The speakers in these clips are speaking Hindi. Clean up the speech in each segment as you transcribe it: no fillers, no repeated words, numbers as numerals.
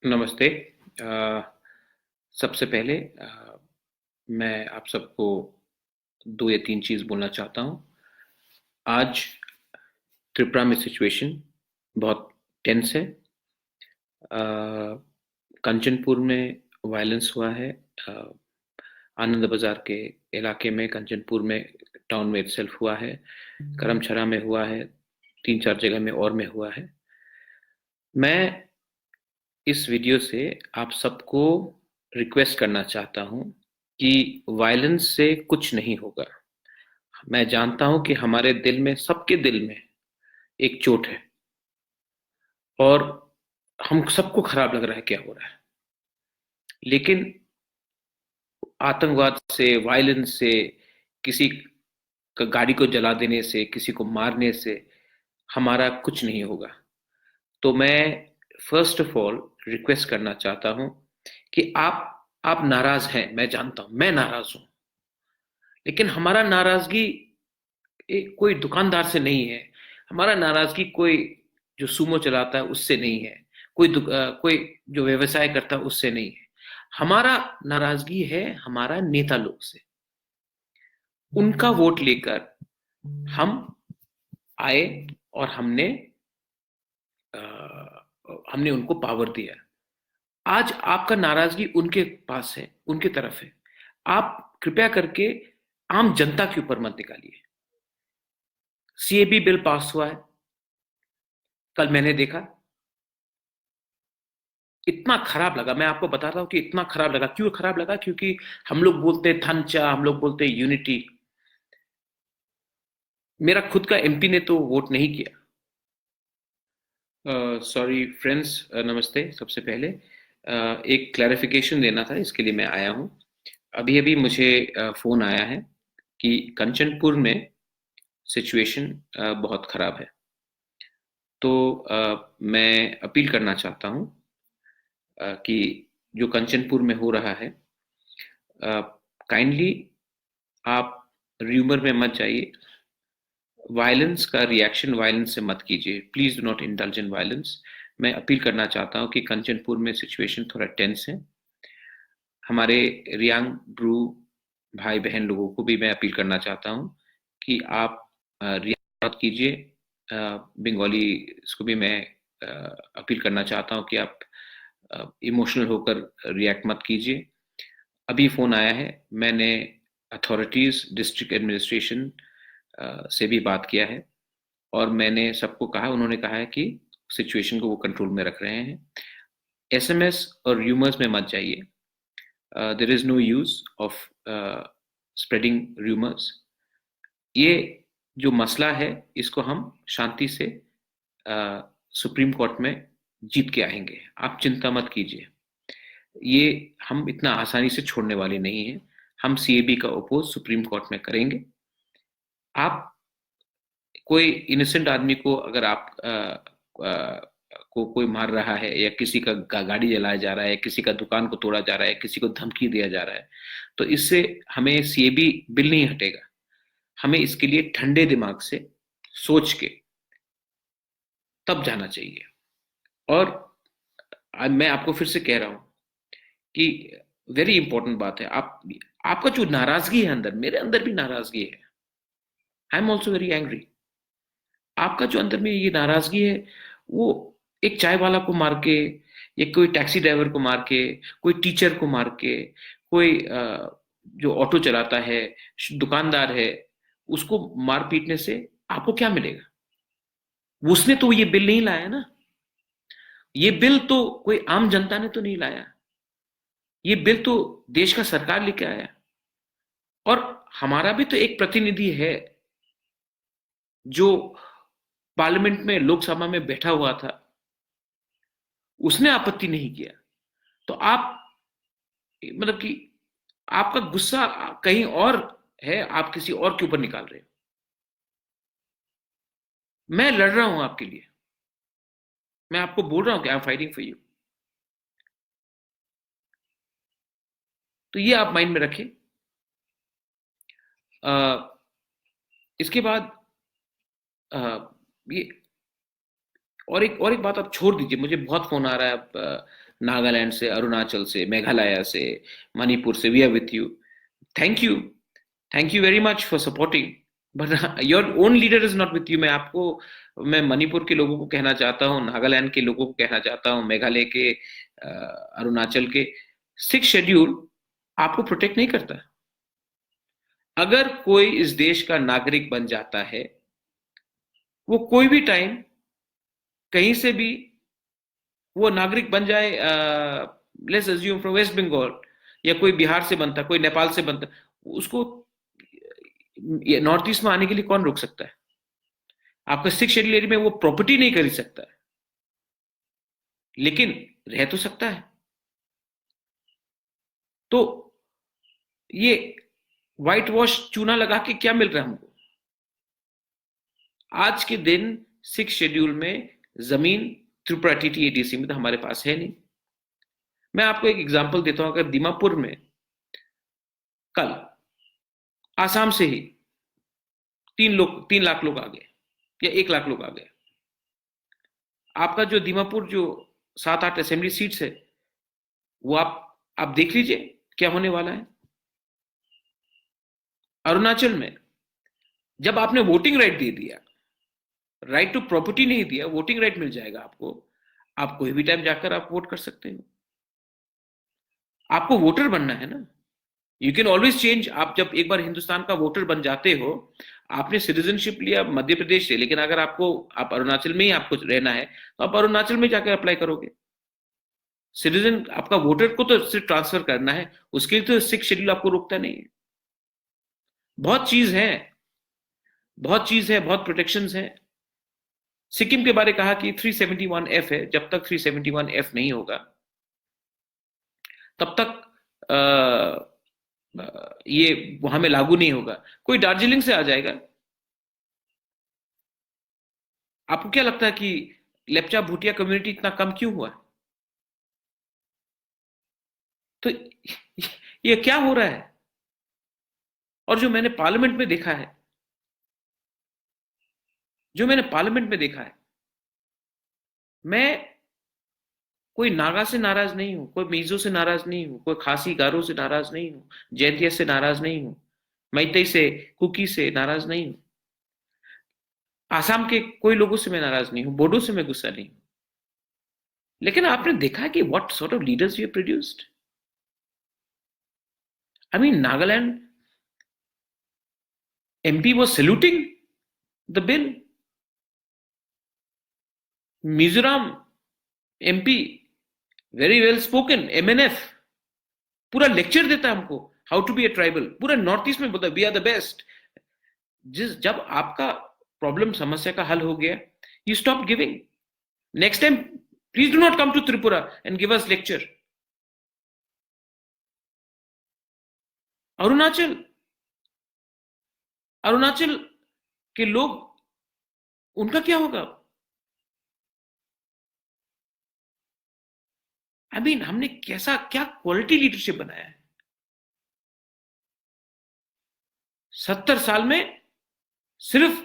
नमस्ते। अ, सबसे पहले मैं आप सबको 2 या 3 चीज़ बोलना चाहता हूँ। आज त्रिपुरा में सिचुएशन बहुत टेंस है। कंचनपुर में वायलेंस हुआ है। अ, आनंद बाज़ार के इलाके में, कंचनपुर में, टाउन में इटसेल्फ हुआ है। करमछरा में हुआ है, 3-4 जगह में और में हुआ है। मैं इस वीडियो से आप सबको रिक्वेस्ट करना चाहता हूँ कि वायलेंस से कुछ नहीं होगा। मैं जानता हूं कि हमारे दिल में, सबके दिल में एक चोट है और हम सबको खराब लग रहा है क्या हो रहा है। लेकिन आतंकवाद से, वायलेंस से, किसी का गाड़ी को जला देने से, किसी को मारने से हमारा कुछ नहीं होगा। तो मैं फर्स्ट ऑफ ऑल रिक्वेस्ट करना चाहता हूं कि आप नाराज हैं, मैं जानता हूं, मैं नाराज हूं। लेकिन हमारा नाराजगी कोई दुकानदार से नहीं है। हमारा नाराजगी कोई जो सुमो चलाता है उससे नहीं है। कोई जो व्यवसाय करता है उससे नहीं है। हमारा नाराजगी है हमारा नेता लोग से। उनका वोट लेकर हम आए और हमने उनको पावर दिया। आज आपका नाराजगी उनके पास है, उनके तरफ है। आप कृपया करके आम जनता के ऊपर मत निकालिए। सीएबी बिल पास हुआ है, कल मैंने देखा। इतना खराब लगा, मैं आपको बता रहा हूं कि इतना खराब लगा। क्यों खराब लगा? क्योंकि हम लोग बोलते हैं थंचा, हम लोग बोलते हैं यूनिटी। मेरा खुद का एमपी ने तो वोट नहीं किया। सॉरी फ्रेंड्स, नमस्ते। सबसे पहले एक क्लैरिफिकेशन देना था, इसके लिए मैं आया हूं। अभी अभी मुझे फोन आया है कि कंचनपुर में सिचुएशन बहुत खराब है। तो मैं अपील करना चाहता हूं कि जो कंचनपुर में हो रहा है, काइंडली आप र्यूमर में मत जाइए। वायलेंस का रिएक्शन वायलेंस से मत कीजिए। Please do not indulge in violence. मैं अपील करना चाहता हूं कि कंचनपुर में सिचुएशन थोड़ा टेंस है। हमारे रियांग ब्रू भाई बहन लोगों को भी मैं अपील करना चाहता हूं कि आप रिएक्ट मत कीजिए। बंगाली इसको भी मैं अपील करना चाहता हूं कि आप इमोशनल होकर रिएक्ट मत कीजिए। अभी फोन आया है, मैंने अथॉरिटीज, डिस्ट्रिक्ट एडमिनिस्ट्रेशन से भी बात किया है और मैंने सबको कहा, उन्होंने कहा है कि सिचुएशन को वो कंट्रोल में रख रहे हैं। एसएमएस और र्यूमर्स में मत जाइए। There is no use of spreading rumours. ये जो मसला है इसको हम शांति से सुप्रीम कोर्ट में जीत के आएंगे। आप चिंता मत कीजिए। ये हम इतना आसानी से छोड़ने वाले नहीं हैं। हम सीएबी का अपोज सुप्रीम कोर्ट में करेंगे। आप कोई इनोसेंट आदमी को अगर आप को कोई मार रहा है या किसी का गाड़ी जलाया जा रहा है, किसी का दुकान को तोड़ा जा रहा है, किसी को धमकी दिया जा रहा है, तो इससे हमें सीएबी बिल नहीं हटेगा। हमें इसके लिए ठंडे दिमाग से सोच के तब जाना चाहिए। और मैं आपको फिर से कह रहा हूं कि वेरी इंपॉर्टेंट बात है। आपका जो नाराजगी है अंदर, मेरे अंदर भी नाराजगी है। I am also very angry. आपका जो अंदर में ये नाराजगी है, वो एक चाय वाला को मार के, या कोई टैक्सी ड्राइवर को मार के, कोई टीचर को मार के, कोई जो ऑटो चलाता है, दुकानदार है, उसको मार पीटने से आपको क्या मिलेगा? उसने तो ये बिल नहीं लाया ना। ये बिल तो कोई आम जनता ने तो नहीं लाया। ये बिल तो देश का सरकार लेके आया। और हमारा भी तो एक प्रतिनिधि है जो पार्लियामेंट में, लोकसभा में बैठा हुआ था। उसने आपत्ति नहीं किया। तो आप, मतलब कि आपका गुस्सा कहीं और है, आप किसी और के ऊपर निकाल रहे हो। मैं लड़ रहा हूं आपके लिए। मैं आपको बोल रहा हूं कि I am fighting for you. तो ये आप माइंड में रखें। इसके बाद ये और एक बात आप छोड़ दीजिए। मुझे बहुत फोन आ रहा है नागालैंड से, अरुणाचल से, मेघालय से, मणिपुर से, we are with you. Thank you, thank you very much for supporting, but your own leader is not with you. मैं मणिपुर के लोगों को कहना चाहता हूँ, नागालैंड के लोगों को कहना चाहता हूँ, मेघालय के, अरुणाचल के, सिक्स शेड्यूल आपको प्रोटेक्ट नहीं करता। अगर कोई इस देश का नागरिक बन जाता है, वो कोई भी टाइम कहीं से भी वो नागरिक बन जाए, let's assume from West Bengal, या कोई बिहार से बनता, कोई नेपाल से बनता, उसको नॉर्थ ईस्ट में आने के लिए कौन रोक सकता है? आपका सिक्स शेड्यूल एरिया में वो प्रॉपर्टी नहीं खरीद सकता है, लेकिन रह तो सकता है। तो ये व्हाइट वॉश चूना लगा के क्या मिल रहा है हमको? आज के दिन सिक्स शेड्यूल में जमीन त्रिपुरा टीटीएडीसी में तो हमारे पास है नहीं। मैं आपको एक एग्जांपल देता हूं। अगर दीमापुर में कल आसाम से ही 3 लाख लोग आ गए या 1 लाख लोग आ गए, आपका जो दीमापुर जो 7-8 असेंबली सीट्स है, वो आप देख लीजिए क्या होने वाला है। अरुणाचल में जब आपने वोटिंग राइट दे दिया, राइट टू प्रॉपर्टी नहीं दिया, वोटिंग राइट मिल जाएगा आपको, आप कोई भी टाइम जाकर आप वोट कर सकते हो। आपको वोटर बनना है ना, यू कैन ऑलवेज चेंज। आप जब एक बार हिंदुस्तान का वोटर बन जाते हो, आपने सिटीजनशिप लिया मध्य प्रदेश से, लेकिन अगर आप अरुणाचल में ही आपको रहना है, तो आप अरुणाचल में जाकर अप्लाई करोगे। सिटीजन आपका वोटर को तो सिर्फ ट्रांसफर करना है, उसके लिए तो सिक्स शेड्यूल आपको रोकता नहीं है। बहुत चीज है, बहुत चीज है, बहुत प्रोटेक्शंस है। सिक्किम के बारे कहा कि 371F है, जब तक 371F नहीं होगा तब तक ये वहां में लागू नहीं होगा। कोई दार्जिलिंग से आ जाएगा, आपको क्या लगता है कि लेप्चा भूटिया कम्युनिटी इतना कम क्यों हुआ? तो ये क्या हो रहा है? और जो मैंने पार्लियामेंट में देखा है, मैं कोई नागा से नाराज नहीं हूं, कोई मिजो से नाराज नहीं हूं, कोई खासी गारो से नाराज नहीं हूं, जैंतिया से नाराज नहीं हूं, मैतई से, कुकी से नाराज नहीं हूं, आसाम के कोई लोगों से मैं नाराज नहीं हूं, बोडो से मैं गुस्सा नहीं हूं। लेकिन आपने देखा कि what sort of leaders you produced. I mean Nagaland MP was saluting the bill. Mizoram MP very well spoken, MNF पूरा लेक्चर देता है हमको how to be a tribal, पूरा नॉर्थ ईस्ट में बोलता है वी आर द बेस्ट। जब आपका प्रॉब्लम समस्या का हल हो गया, you stop giving. Next time please do not come to Tripura and give us lecture. Arunachal Arunachal के लोग, उनका क्या होगा? आई मीन हमने कैसा क्या क्वालिटी लीडरशिप बनाया है 70 साल में। सिर्फ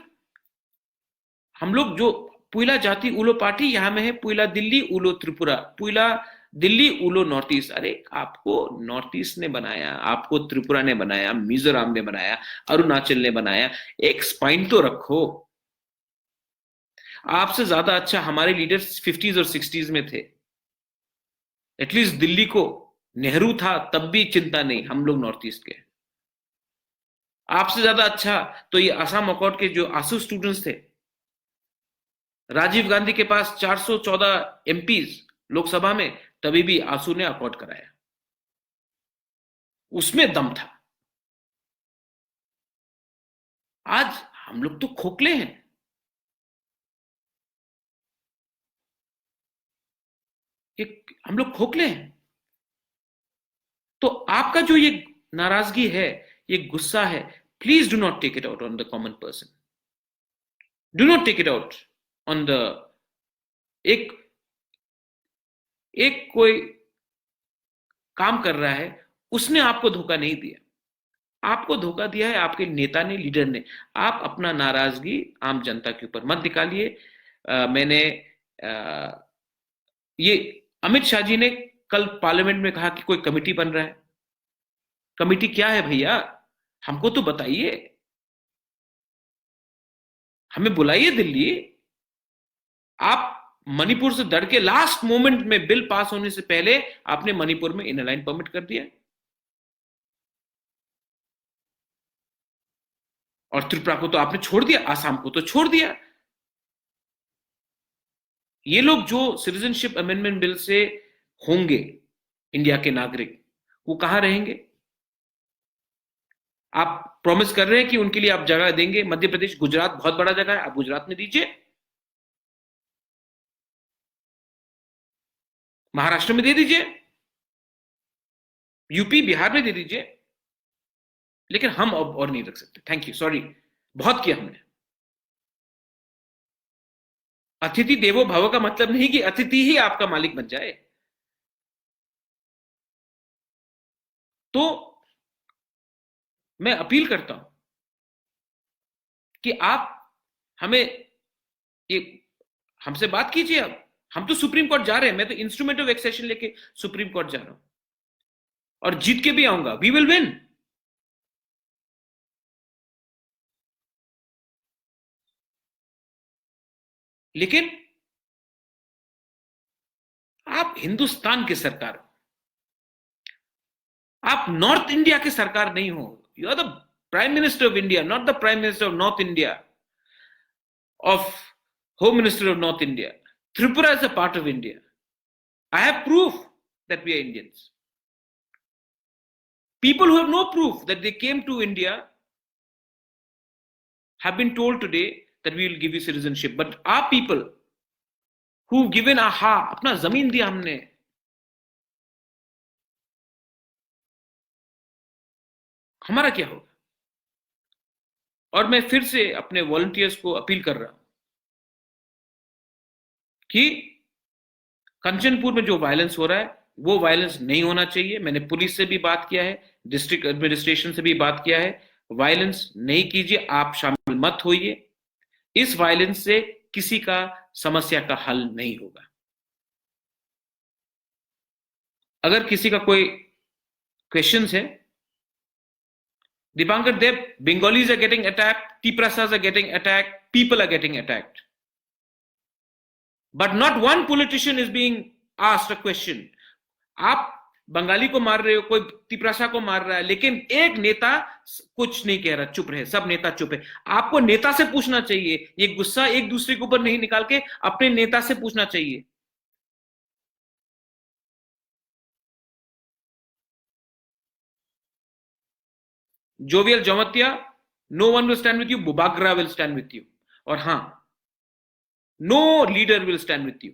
हम लोग जो पुइला जाति उलो पार्टी यहां में है, पुइला दिल्ली उलो त्रिपुरा, पुइला दिल्ली उलो नॉर्थ ईस्ट। अरे आपको नॉर्थ ईस्ट ने बनाया, आपको त्रिपुरा ने बनाया, मिजोरम ने बनाया, अरुणाचल ने बनाया। एक स्पाइन तो रखो। आपसे ज्यादा अच्छा हमारे लीडर्स 50s और 60s में थे। एटलीस्ट दिल्ली को नेहरू था तब भी चिंता नहीं, हम लोग नॉर्थ ईस्ट के। आपसे ज्यादा अच्छा तो ये आसाम अकॉर्ड के जो आसू स्टूडेंट्स थे, राजीव गांधी के पास 414 MPs लोकसभा में, तभी भी आसू ने अकॉर्ड कराया, उसमें दम था। आज हम लोग तो खोखले हैं। हम लोग खोखले हैं। तो आपका जो ये नाराजगी है, ये गुस्सा है, please do not take it out on the common person. Do not take it out on the एक एक कोई काम कर रहा है, उसने आपको धोखा नहीं दिया, आपको धोखा दिया है आपके नेता ने, लीडर ने। आप अपना नाराजगी आम जनता के ऊपर मत निकालिए। मैंने ये अमित शाह जी ने कल पार्लियामेंट में कहा कि कोई कमिटी बन रहा है। कमिटी क्या है भैया, हमको तो बताइए, हमें बुलाइए दिल्ली। आप मणिपुर से डर के लास्ट मोमेंट में बिल पास होने से पहले आपने मणिपुर में इनर लाइन परमिट कर दिया, और त्रिपुरा को तो आपने छोड़ दिया, आसाम को तो छोड़ दिया। ये लोग जो सिटीजनशिप अमेंडमेंट बिल से होंगे इंडिया के नागरिक, वो कहां रहेंगे? आप प्रॉमिस कर रहे हैं कि उनके लिए आप जगह देंगे। मध्य प्रदेश, गुजरात बहुत बड़ा जगह है, आप गुजरात में दीजिए, महाराष्ट्र में दे दीजिए, यूपी बिहार में दे दीजिए, लेकिन हम अब और नहीं रख सकते। थैंक यू, सॉरी, बहुत किया हमने। अतिथि देवो भव का मतलब नहीं कि अतिथि ही आपका मालिक बन जाए। तो मैं अपील करता हूं कि आप हमें ये, हमसे बात कीजिए। अब हम तो सुप्रीम कोर्ट जा रहे हैं, मैं तो इंस्ट्रूमेंट ऑफ एक्सेशन लेके सुप्रीम कोर्ट जा रहा हूं, और जीत के भी आऊंगा। We will win. लेकिन आप हिंदुस्तान की सरकार हो, आप नॉर्थ इंडिया की सरकार नहीं हो। You are the prime minister of India, not the prime minister of North India, of home minister of North India. Tripura is a part of India. I have proof that we are Indians. People who have no proof that they came to India have been told today that we will give you citizenship. But our people who've given aha, अपना जमीन दिया हमने, हमारा क्या होगा? और मैं फिर से अपने वॉलंटियर्स को अपील कर रहा हूं कि कंचनपुर में जो वायलेंस हो रहा है वो वायलेंस नहीं होना चाहिए। मैंने पुलिस से भी बात किया है, डिस्ट्रिक्ट एडमिनिस्ट्रेशन से भी बात किया है। वायलेंस नहीं कीजिए, आप शामिल मत होइए। इस वायलेंस से किसी का समस्या का हल नहीं होगा। अगर किसी का कोई क्वेश्चंस है, Dipankar Deb, Bengalis are getting attacked, Tiprasas are getting attacked, people are getting attacked. But not one politician is being asked a question. आप बंगाली को मार रहे हो, कोई तिपरासा को मार रहा है, लेकिन एक नेता कुछ नहीं कह रहा, चुप रहे। सब नेता चुप है। आपको नेता से पूछना चाहिए, ये गुस्सा एक दूसरे के ऊपर नहीं निकाल के अपने नेता से पूछना चाहिए। Jovial Jamatia, no one will stand with you, Bubagra will stand with you, और हां, no leader will stand with you.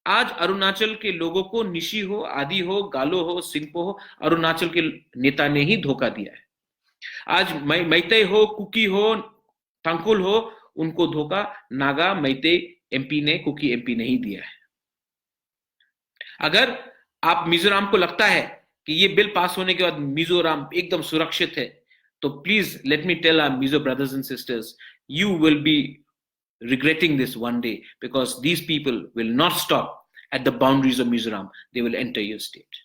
आज अरुणाचल के लोगों को निशी हो, आदि हो, गालो हो, सिंपो हो, अरुणाचल के नेता ने ही धोखा दिया है। आज मैतेई हो, कुकी हो, तंकुल हो, उनको धोखा नागा मैतेई एमपी ने, कुकी एमपी नहीं दिया है। अगर आप मिजोरम को लगता है कि ये बिल पास होने के बाद मिजोरम एकदम सुरक्षित है, तो please let me tell our Mizo brothers and sisters, you will be regretting this one day, because these people will not stop at the boundaries of Mizoram. They will enter your state.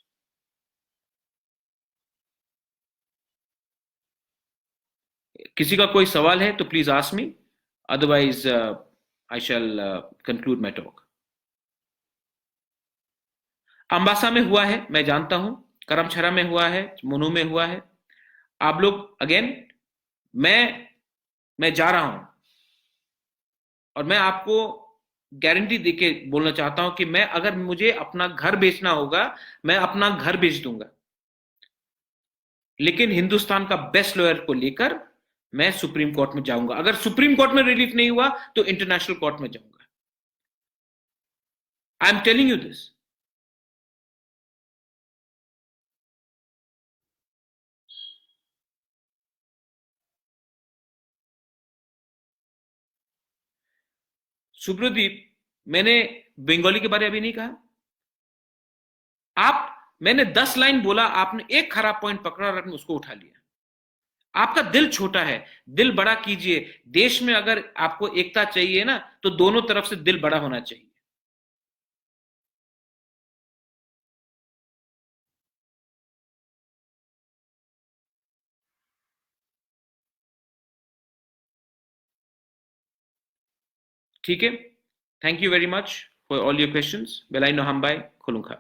किसी का कोई सवाल है तो please ask me, otherwise I shall conclude my talk. Ambassa में हुआ है, मैं जानता हूं, करमछरा में हुआ है, मुनू में हुआ है। आप लोग अगेन, मैं जा रहा हूं, और मैं आपको गारंटी देके बोलना चाहता हूं कि मैं, अगर मुझे अपना घर बेचना होगा, मैं अपना घर बेच दूंगा, लेकिन हिंदुस्तान का बेस्ट लॉयर को लेकर मैं सुप्रीम कोर्ट में जाऊंगा। अगर सुप्रीम कोर्ट में रिलीफ नहीं हुआ तो इंटरनेशनल कोर्ट में जाऊंगा। I am telling you this. Subhradeep, मैंने बंगाली के बारे में अभी नहीं कहा। मैंने 10 लाइन बोला, आपने एक खराब पॉइंट पकड़ा और आपने उसको उठा लिया। आपका दिल छोटा है, दिल बड़ा कीजिए। देश में अगर आपको एकता चाहिए ना, तो दोनों तरफ से दिल बड़ा होना चाहिए। ठीक है, thank you very much for all your questions. बेलाइनो हम बाय खुलुंखा।